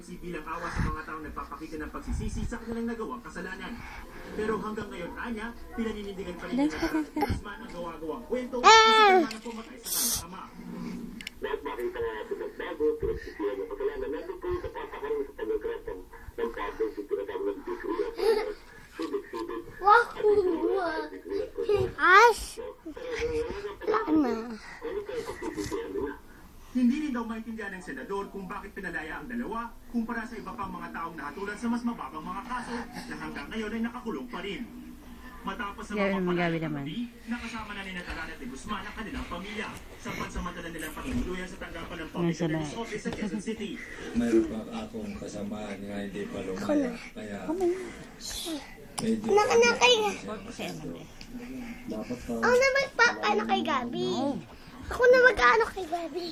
ICC bilang awa sa mga taong nagpapakita ng pagsisisi sa kanilang nagawang kasalanan. Pero hanggang ngayon, Anya, pinaninindigan pa rin ng Guzman ang gawa-gawang kwento kasi naman ang pumatay sa kanyang ama. Lahat makita nga pinagbago, pinagsisiyan ng kasalanan. Nandun po sa pasakaroon sa pag-agrat ng pagod sa tinatawag ng degree of civic. Hindi rin daw maintindihan ng senador kung bakit pinalaya ang dalawa kumpara sa iba pang mga taong nahatulan sa mas mababang mga kaso na hanggang ngayon ay nakakulong pa rin. Matapos sa mga pagpapalagay, nakasama na ni Natalan at ni Guzman ang kanilang pamilya sa pansamantala nilang panginguluyan sa tanggapan ng Public Attorney's Office sa Quezon City. Mayroon pa akong kasamaan nga hindi pa lumaya. Kaya medyo Ako na magpapano kay Gabi. Ako na mag-ano kay Gabi.